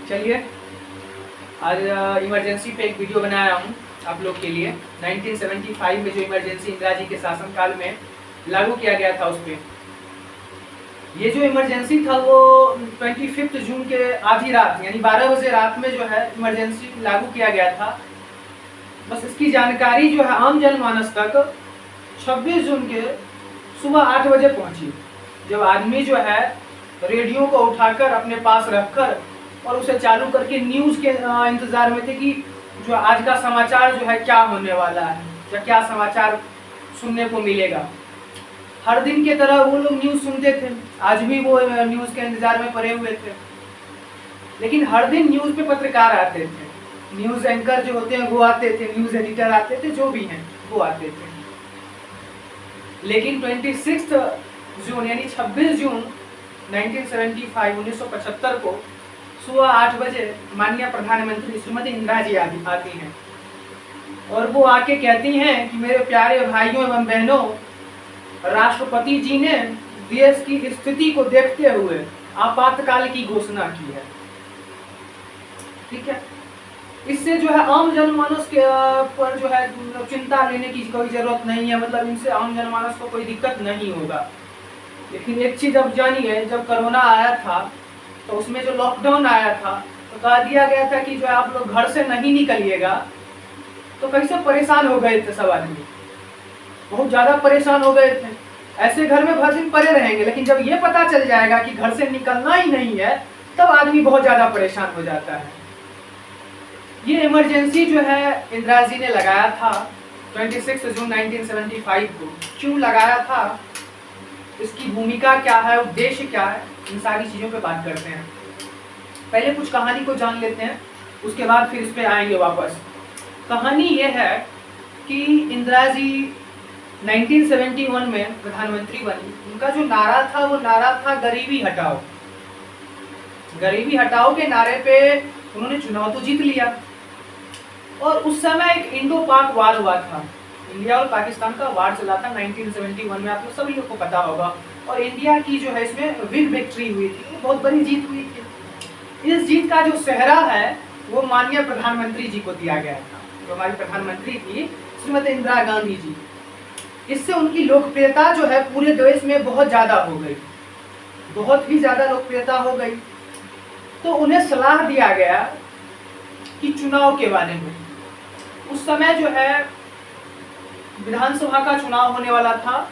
चलिए आज इमरजेंसी पे एक वीडियो बनाया हूँ आप लोग के लिए। 1975 में जो इमरजेंसी इंदिरा जी के शासनकाल में लागू किया गया था उस पर, ये जो इमरजेंसी था वो 25 जून के आधी रात यानी 12 बजे रात में जो है इमरजेंसी लागू किया गया था। बस इसकी जानकारी जो है आम जनमानस तक 26 जून के सुबह 8 बजे पहुंची, जब आदमी जो है रेडियो को उठाकर अपने पास रखकर और उसे चालू करके न्यूज़ के इंतज़ार में थे कि जो आज का समाचार जो है क्या होने वाला है या क्या समाचार सुनने को मिलेगा। हर दिन की तरह वो लोग न्यूज़ सुनते थे, आज भी वो न्यूज़ के इंतज़ार में पड़े हुए थे। लेकिन हर दिन न्यूज़ पे पत्रकार आते थे, न्यूज़ एंकर जो होते हैं वो आते थे, न्यूज़ एडिटर आते थे, जो भी हैं वो आते थे। लेकिन 26 जून यानी 26 जून 1975 को सुबह 8 बजे माननीय प्रधानमंत्री श्रीमती इंदिरा जी आती हैं और वो आके कहती हैं कि मेरे प्यारे भाइयों एवं बहनों, राष्ट्रपति जी ने देश की स्थिति को देखते हुए आपातकाल की घोषणा की है। ठीक है, इससे जो है आम जनमानस के पर जो है चिंता लेने की कोई जरूरत नहीं है, मतलब इनसे आम जनमानस को कोई दिक्कत नहीं होगा। लेकिन एक चीज अब जानिए, जब कोरोना आया था तो उसमें जो लॉकडाउन आया था तो कह दिया गया था कि जो आप लोग घर से नहीं निकलिएगा, तो कैसे परेशान हो गए थे सब आदमी, बहुत ज़्यादा परेशान हो गए थे। ऐसे घर में भर दिन पड़े रहेंगे, लेकिन जब ये पता चल जाएगा कि घर से निकलना ही नहीं है तब आदमी बहुत ज़्यादा परेशान हो जाता है। ये इमरजेंसी जो है इंदिरा जी ने लगाया था 26 जून 1975 को। क्यों लगाया था, इसकी भूमिका क्या है, उद्देश्य क्या है, इन सारी चीज़ों पे बात करते हैं। पहले कुछ कहानी को जान लेते हैं, उसके बाद फिर इस पे आएंगे वापस। कहानी ये है कि इंदिरा जी 1971 में प्रधानमंत्री बनी। उनका जो नारा था वो नारा था गरीबी हटाओ। गरीबी हटाओ के नारे पे उन्होंने चुनाव तो जीत लिया और उस समय एक इंडो पाक वार हुआ था, इंडिया और पाकिस्तान का वार चला था 1971 में, आप लोग सभी लोग को पता होगा। और इंडिया की जो है इसमें बिग विक्ट्री हुई थी, बहुत बड़ी जीत हुई थी। इस जीत का जो सेहरा है वो माननीय प्रधानमंत्री जी को दिया गया था, जो हमारी प्रधानमंत्री थी श्रीमती इंदिरा गांधी जी। इससे उनकी लोकप्रियता जो है पूरे देश में बहुत ज़्यादा हो गई, बहुत ही ज़्यादा लोकप्रियता हो गई। तो उन्हें सलाह दिया गया कि चुनाव के बारे में, उस समय जो है विधानसभा का चुनाव होने वाला था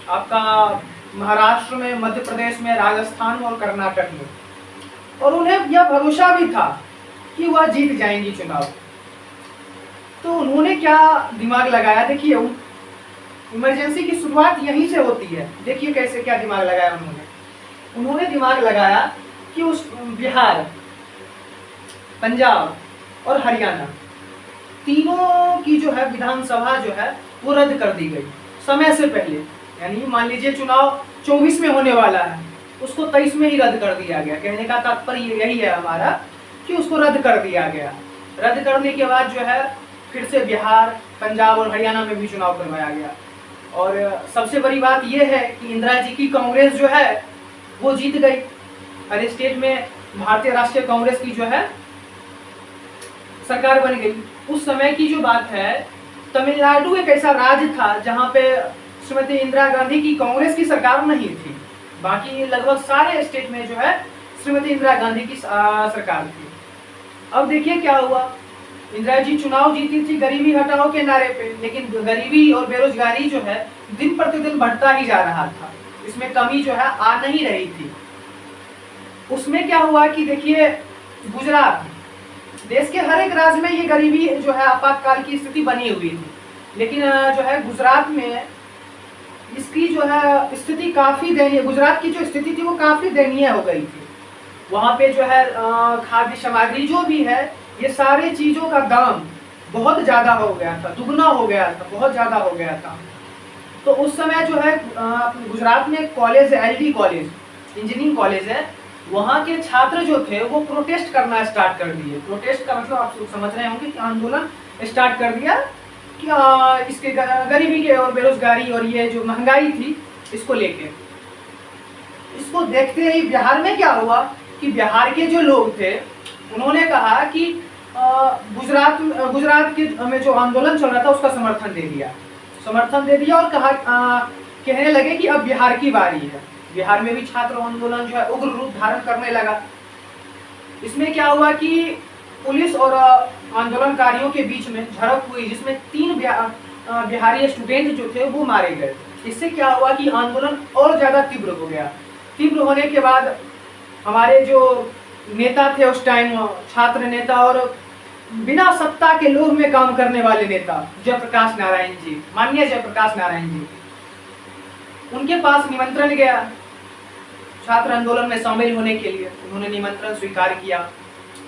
आपका महाराष्ट्र में, मध्य प्रदेश में, राजस्थान में और कर्नाटक में, और उन्हें यह भरोसा भी था कि वह जीत जाएंगी चुनाव। तो उन्होंने क्या दिमाग लगाया, देखिए इमरजेंसी की शुरुआत यहीं से होती है। देखिए कैसे क्या दिमाग लगाया उन्होंने दिमाग लगाया कि उस बिहार, पंजाब और हरियाणा तीनों की जो है विधानसभा जो है वो रद्द कर दी गई समय से पहले। यानी मान लीजिए चुनाव 24 में होने वाला है, उसको 23 में ही रद्द कर दिया गया। कहने का तात्पर्य यही है हमारा कि उसको रद्द कर दिया गया। रद्द करने के बाद जो है फिर से बिहार, पंजाब और हरियाणा में भी चुनाव करवाया गया। और सबसे बड़ी बात यह है कि इंदिरा जी की कांग्रेस जो है वो जीत गई। हर स्टेट में भारतीय राष्ट्रीय कांग्रेस की जो है सरकार बन गई। उस समय की जो बात है, तमिलनाडु एक ऐसा राज्य था जहां पे श्रीमती इंदिरा गांधी की कांग्रेस की सरकार नहीं थी, बाकी लगभग सारे स्टेट में जो है श्रीमती इंदिरा गांधी की सरकार थी। अब देखिए क्या हुआ, इंदिरा जी चुनाव जीती थी गरीबी हटाओ के नारे पे, लेकिन गरीबी और बेरोजगारी जो है दिन प्रतिदिन बढ़ता ही जा रहा था, इसमें कमी जो है आ नहीं रही थी। उसमें क्या हुआ कि देखिए गुजरात, देश के हर एक राज्य में ये गरीबी जो है आपातकाल की स्थिति बनी हुई थी, लेकिन जो है गुजरात में इसकी जो है स्थिति काफ़ी दयनीय, गुजरात की जो स्थिति थी वो काफ़ी दयनीय हो गई थी। वहाँ पे जो है खाद्य सामग्री जो भी है, ये सारे चीज़ों का दाम बहुत ज़्यादा हो गया था, दुगना हो गया था, बहुत ज़्यादा हो गया था। तो उस समय जो है गुजरात में कॉलेज है, LD कॉलेज, इंजीनियरिंग कॉलेज है, वहाँ के छात्र जो थे वो प्रोटेस्ट करना स्टार्ट कर दिए। प्रोटेस्ट का मतलब आप समझ रहे होंगे कि आंदोलन स्टार्ट कर दिया कि इसके गरीबी के और बेरोजगारी और ये जो महंगाई थी इसको लेके। इसको देखते ही बिहार में क्या हुआ कि बिहार के जो लोग थे उन्होंने कहा कि गुजरात के में जो आंदोलन चल रहा था उसका समर्थन दे दिया और कहा कहने लगे कि अब बिहार की बारी है। बिहार में भी छात्र आंदोलन जो है उग्र रूप धारण करने लगा। इसमें क्या हुआ कि पुलिस और आंदोलनकारियों के बीच में झड़प हुई, जिसमें 3 बिहारी स्टूडेंट जो थे वो मारे गए। इससे क्या हुआ कि आंदोलन और ज्यादा तीव्र हो गया। तीव्र होने के बाद हमारे जो नेता थे उस टाइम, छात्र नेता और बिना सत्ता के लोभ में काम करने वाले नेता जयप्रकाश नारायण जी, माननीय जयप्रकाश नारायण जी, उनके पास निमंत्रण गया छात्र आंदोलन में शामिल होने के लिए। उन्होंने निमंत्रण स्वीकार किया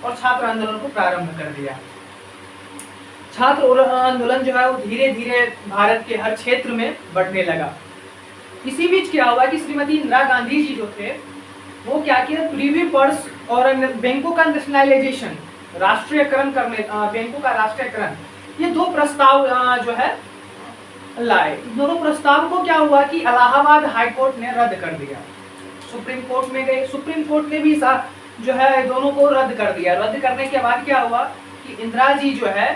और छात्र आंदोलन को प्रारंभ कर दिया। छात्र आंदोलन जो है वो धीरे धीरे भारत के हर क्षेत्र में बढ़ने लगा। इसी बीच क्या हुआ कि श्रीमती इंदिरा गांधी जी जो थे वो क्या किया, प्रीवी पर्स और बैंकों का नेशनलाइजेशन, राष्ट्रीयकरण करने, बैंकों का राष्ट्रीयकरण, ये 2 प्रस्ताव जो है लाए। दोनों प्रस्ताव को क्या हुआ कि इलाहाबाद हाई कोर्ट ने रद्द कर दिया। सुप्रीम कोर्ट में गए, सुप्रीम कोर्ट ने भी जो है दोनों को रद्द कर दिया। रद्द करने के बाद क्या हुआ कि इंदिरा जी जो है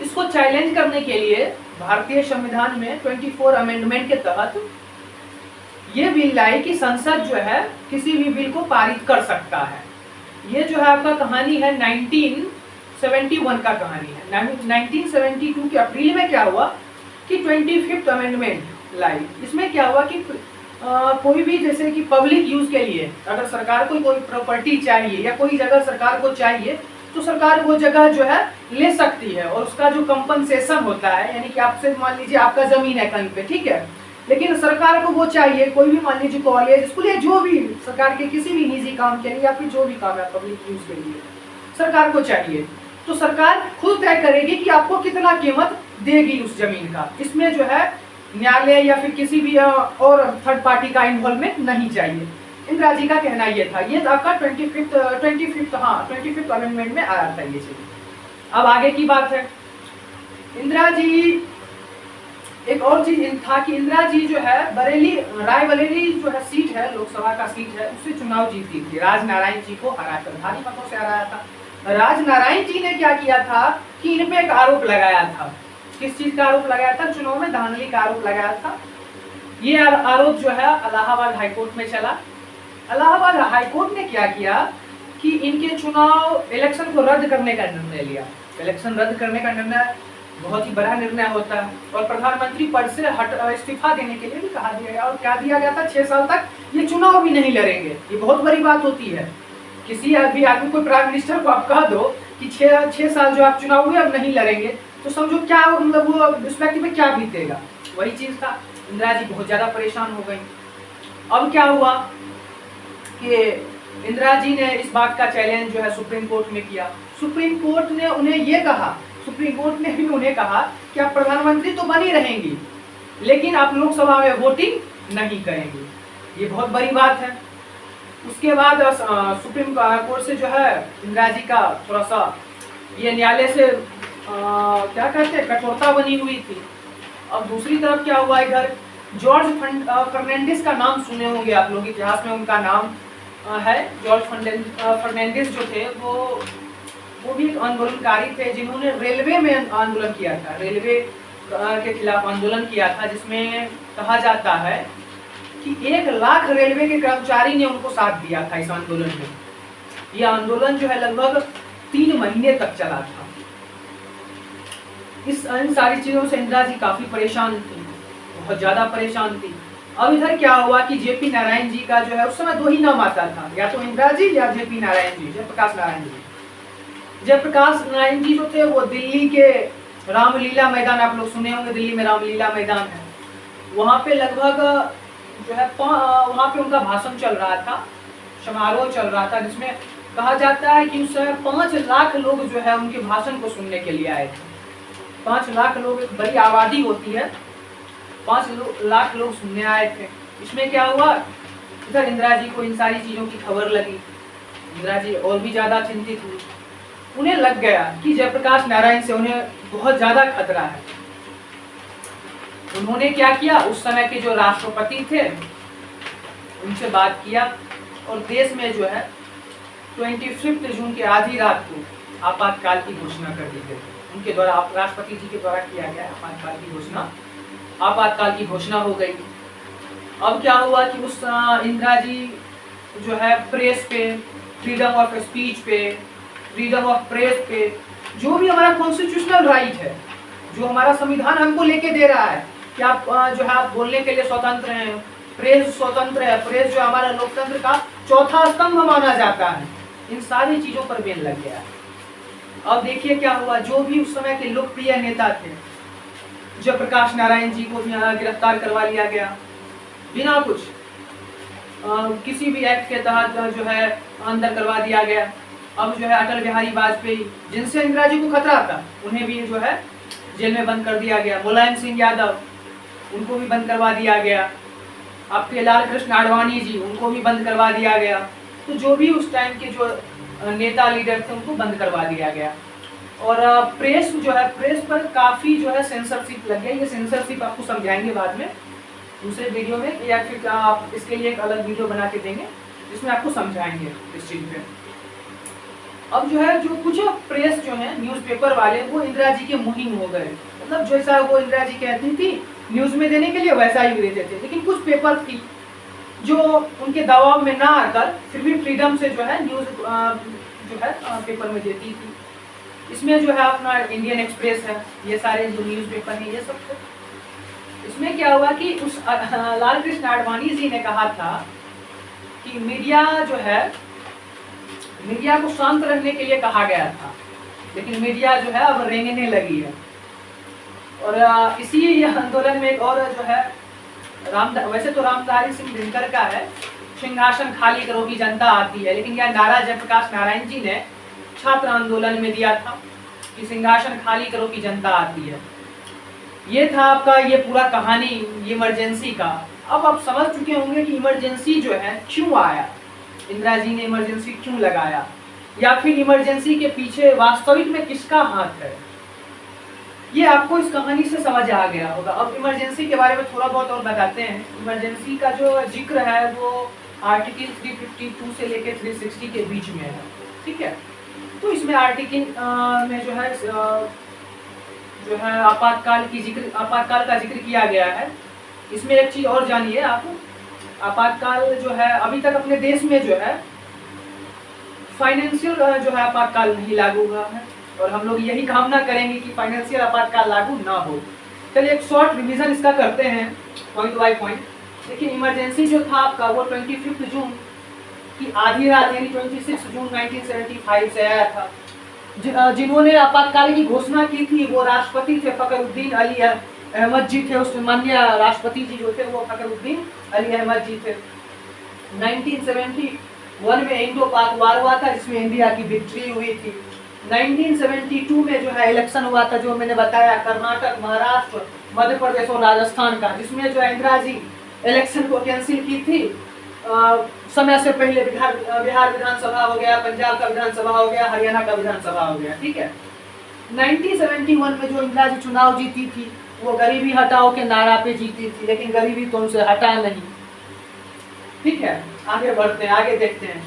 इसको चैलेंज करने के लिए भारतीय संविधान में 24 अमेंडमेंट के तहत ये बिल लाई कि संसद जो है किसी भी बिल को पारित कर सकता है। ये जो है आपका कहानी है 1971 का कहानी है। 1972 के अप्रैल में क्या हुआ कि 25th अमेंडमेंट लाई। इसमें क्या हुआ कि कोई भी जैसे कि पब्लिक यूज के लिए अगर सरकार को कोई प्रॉपर्टी चाहिए या कोई जगह सरकार को चाहिए तो सरकार वो जगह जो है ले सकती है और उसका जो कंपनसेशन होता है, यानी कि आपसे मान लीजिए आपका जमीन है कहीं पे, ठीक है, लेकिन सरकार को वो चाहिए, कोई भी मान लीजिए कॉलेज, स्कूल या जो भी सरकार के किसी भी निजी काम के लिए या फिर जो भी काम है पब्लिक यूज के लिए सरकार को चाहिए, तो सरकार खुद तय करेगी कि आपको कितना कीमत देगी उस जमीन का। इसमें जो है न्यायालय या फिर किसी भी और थर्ड पार्टी का इन्वॉल्वमेंट नहीं चाहिए। इंदिरा जी का कहना ये था। ये आपका 25th अमेंडमेंट में आया था ये चीज। अब आगे की बात है, इंदिरा जी एक और चीज था कि इंदिरा जी जो है रायबरेली जो है सीट है, लोकसभा का सीट है, उससे चुनाव जीती थी। राजनारायण जी को हराकर, भारी मतों से हराया था। राजनारायण जी ने क्या किया था कि इन पे एक आरोप लगाया था। किस चीज का आरोप लगाया था? चुनाव में धांधली का आरोप लगाया था। ये आरोप जो है इलाहाबाद हाईकोर्ट में चला। इलाहाबाद हाईकोर्ट ने क्या किया कि इनके चुनाव इलेक्शन को रद्द करने का निर्णय लिया। इलेक्शन रद्द करने का निर्णय बहुत ही बड़ा निर्णय होता है और प्रधानमंत्री पद से इस्तीफा देने के लिए भी कहा दिया गया। और क्या दिया गया था? 6 साल तक ये चुनाव भी नहीं लड़ेंगे। ये बहुत बड़ी बात होती है। किसी भी आदमी को, प्राइम मिनिस्टर को आप कह दो कि 6 साल जो आप चुनाव हुए अब नहीं लड़ेंगे, तो समझो क्या मतलब वो उस व्यक्ति में क्या बीतेगा। वही चीज था। इंदिरा जी बहुत ज्यादा परेशान हो गई। अब क्या हुआ कि इंदिरा जी ने इस बात का चैलेंज जो है सुप्रीम कोर्ट में किया। सुप्रीम कोर्ट ने उन्हें ये कहा, सुप्रीम कोर्ट ने भी उन्हें कहा कि आप प्रधानमंत्री तो बनी रहेंगी लेकिन आप लोकसभा में वोटिंग नहीं करेंगी। ये बहुत बड़ी बात है। उसके बाद सुप्रीम कोर्ट से जो है इंदिरा जी का थोड़ा सा ये न्यायालय से क्या कहते हैं कठोरता बनी हुई थी। अब दूसरी तरफ क्या हुआ, इधर जॉर्ज फर्नांडिस का नाम सुने होंगे आप लोग, इतिहास में उनका नाम है। जॉर्ज फर्नांडिस जो थे वो भी एक आंदोलनकारी थे जिन्होंने रेलवे में आंदोलन किया था, रेलवे के खिलाफ आंदोलन किया था, जिसमें कहा जाता है कि 1 लाख रेलवे के कर्मचारी ने उनको साथ दिया था इस आंदोलन में। ये आंदोलन जो है लगभग 3 महीने तक चला था। इन सारी चीजों से इंदिरा जी काफी परेशान थी, बहुत ज्यादा परेशान थी। अब इधर क्या हुआ कि जेपी नारायण जी का जो है उस समय 2 ही नाम आता था, या तो इंदिरा जी या जेपी नारायण जी, जयप्रकाश नारायण जी। जयप्रकाश नारायण जी जो थे वो दिल्ली के रामलीला मैदान, आप लोग सुने होंगे, दिल्ली में रामलीला मैदान है, वहाँ पे लगभग जो है वहाँ पे उनका भाषण चल रहा था, समारोह चल रहा था, जिसमें कहा जाता है कि उस समय 5 लाख लोग जो है उनके भाषण को सुनने के लिए आए थे। 5 लाख लोग, एक बड़ी आबादी होती है, 5 लाख लोग सुनने आए थे। इसमें क्या हुआ, इधर इंदिरा जी को इन सारी चीजों की खबर लगी। इंदिरा जी और भी ज्यादा चिंतित हुई। उन्हें लग गया कि जयप्रकाश नारायण से उन्हें बहुत ज्यादा खतरा है। उन्होंने क्या किया, उस समय के जो राष्ट्रपति थे उनसे बात किया और देश में जो है 25 जून की आधी रात को आपातकाल की घोषणा कर दी गई। उनके द्वारा, राष्ट्रपति जी के द्वारा किया गया आपातकाल की घोषणा, आपातकाल की घोषणा हो गई। अब क्या हुआ कि उस इंदिरा जी जो है प्रेस पे, फ्रीडम ऑफ स्पीच पे, फ्रीडम ऑफ प्रेस पे, जो भी हमारा कॉन्स्टिट्यूशनल राइट है, जो हमारा संविधान हमको लेके दे रहा है कि आप जो है आप बोलने के लिए स्वतंत्र हैं, प्रेस स्वतंत्र है, प्रेस जो हमारा लोकतंत्र का चौथा स्तंभ माना जाता है, इन सारी चीजों पर बैन लग गया। अब देखिए क्या हुआ, जो भी उस समय के लोकप्रिय नेता थे, जयप्रकाश नारायण जी को भी गिरफ्तार करवा लिया गया बिना कुछ किसी भी एक्ट के तहत जो है अंदर करवा दिया गया। अब जो है अटल बिहारी वाजपेयी, जिनसे इंदिरा जी को खतरा था, उन्हें भी जो है जेल में बंद कर दिया गया। मुलायम सिंह यादव, उनको भी बंद करवा दिया गया। आपके लाल कृष्ण आडवाणी जी, उनको भी बंद करवा दिया गया। तो जो भी उस टाइम के जो नेता लीडर थे, उनको बंद करवा दिया गया। और प्रेस जो है, प्रेस पर काफ़ी जो है सेंसरशिप लग गया। ये सेंसरशिप आपको समझाएंगे बाद में दूसरे वीडियो में, या फिर आप इसके लिए एक अलग वीडियो बना के देंगे जिसमें आपको समझाएंगे इस चीज़ पे। अब जो है, जो कुछ प्रेस जो है न्यूज़पेपर वाले, वो इंदिरा जी के मुहिम हो गए। मतलब जैसा वो इंदिरा जी कहती थी न्यूज़ में देने के लिए, वैसा ही देते थे। लेकिन कुछ पेपर थी जो उनके दबाव में ना आकर फिर भी फ्रीडम से जो है न्यूज़ जो है पेपर में देती थी। इसमें जो है अपना इंडियन एक्सप्रेस है, ये सारे जो न्यूज़पेपर हैं ये सब। इसमें क्या हुआ कि उस लाल कृष्ण आडवाणी जी ने कहा था कि मीडिया जो है, मीडिया को शांत रहने के लिए कहा गया था, लेकिन मीडिया जो है अब रेंगने लगी है। और इसी आंदोलन में एक और जो है वैसे तो रामधारी सिंह दिनकर का है, सिंहासन खाली करो की जनता आती है, लेकिन यह नारा जयप्रकाश नारायण जी ने छात्र आंदोलन में दिया था कि सिंहासन खाली करो की जनता आती है। ये था आपका ये पूरा कहानी इमरजेंसी का। अब आप समझ चुके होंगे कि इमरजेंसी जो है क्यों आया, इंदिरा जी ने इमरजेंसी क्यों लगाया, या फिर इमरजेंसी के पीछे वास्तविक में किसका हाथ है। ये आपको इस कहानी से समझ आ गया होगा। अब इमरजेंसी के बारे में थोड़ा बहुत और बताते हैं। इमरजेंसी का जो जिक्र है वो आर्टिकल 352 से लेकर 360 के बीच में है, ठीक है। तो इसमें आर्टिकल में जो है आपातकाल का जिक्र किया गया है। इसमें एक चीज और जानिए आप, आपातकाल जो है अभी तक अपने देश में जो है फाइनेंशियल जो है आपातकाल नहीं लागू हुआ है, और हम लोग यही कामना करेंगे कि फाइनेंशियल आपातकाल लागू ना हो। चलिए एक शॉर्ट रिवीजन इसका करते हैं पॉइंट बाय पॉइंट। लेकिन इमरजेंसी जो था आपका वो 25 जून की आधी रात यानी 26 जून 1975 से आया था। जिन्होंने आपातकाल की घोषणा की थी वो राष्ट्रपति थे, फखरुद्दीन अली अहमद जी थे। उस माननीय राष्ट्रपति जी जो थे वो फखरुद्दीन अली अहमद जी थे। 1971 में इंडो पाक वार हुआ था, जिसमें इंडिया की विक्ट्री हुई थी। 1972 में जो है इलेक्शन हुआ था, जो मैंने बताया, कर्नाटक, महाराष्ट्र, मध्य प्रदेश और राजस्थान का, जिसमें जो है इंदिरा जी इलेक्शन को कैंसिल की थी समय से पहले। बिहार विधानसभा हो गया, पंजाब का विधानसभा हो गया, हरियाणा का विधानसभा हो गया, ठीक है। 1971 में जो इंदिरा जी चुनाव जीती थी वो गरीबी हटाओ के नारा पे जीती थी, लेकिन गरीबी तो उनसे हटा नहीं, ठीक है। आगे बढ़ते हैं, आगे देखते हैं।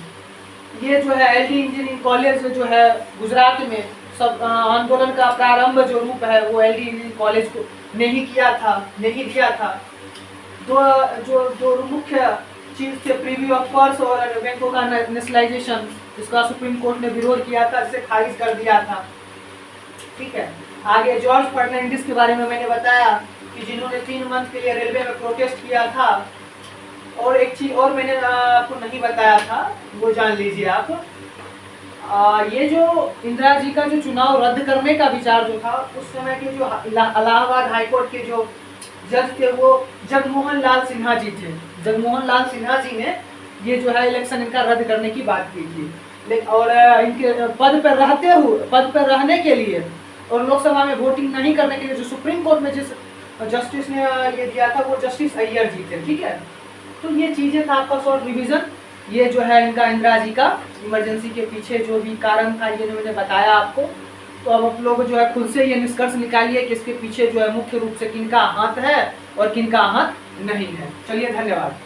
ये जो है एलडी इंजीनियरिंग कॉलेज जो है गुजरात में, सब आंदोलन का प्रारंभ जो रूप है वो एलडी इंजीनियरिंग कॉलेज को नहीं दिया था। जो मुख्य चीज थे प्रीव्यू ऑफ कोर्स और बैंकों का नेशनलाइजेशन, जिसका सुप्रीम कोर्ट ने विरोध किया था, जिसे खारिज कर दिया था, ठीक है। आगे जॉर्ज फर्नांडिस के बारे में मैंने बताया कि जिन्होंने 3 मंथ के लिए रेलवे में प्रोटेस्ट किया था। और एक चीज और मैंने आपको नहीं बताया था, वो जान लीजिए आप। ये जो इंदिरा जी का जो चुनाव रद्द करने का विचार जो था, उस समय के जो इलाहाबाद हाईकोर्ट के जो जज थे वो जगमोहन लाल सिन्हा जी थे। जगमोहन लाल सिन्हा जी ने ये जो है इलेक्शन इनका रद्द करने की बात की थी। और इनके पद पर रहने के लिए और लोकसभा में वोटिंग नहीं करने के लिए जो सुप्रीम कोर्ट में जिस जस्टिस ने ये दिया था वो जस्टिस अय्यर जी थे, ठीक है। तो ये चीजें था आपका शॉर्ट रिवीजन। ये जो है इनका इंदिरा जी का इमरजेंसी के पीछे जो भी कारण था ये मैंने बताया आपको। तो अब आप लोग जो है खुद से ये निष्कर्ष निकालिए कि इसके पीछे जो है मुख्य रूप से किनका हाथ है और किनका हाथ नहीं है। चलिए, धन्यवाद।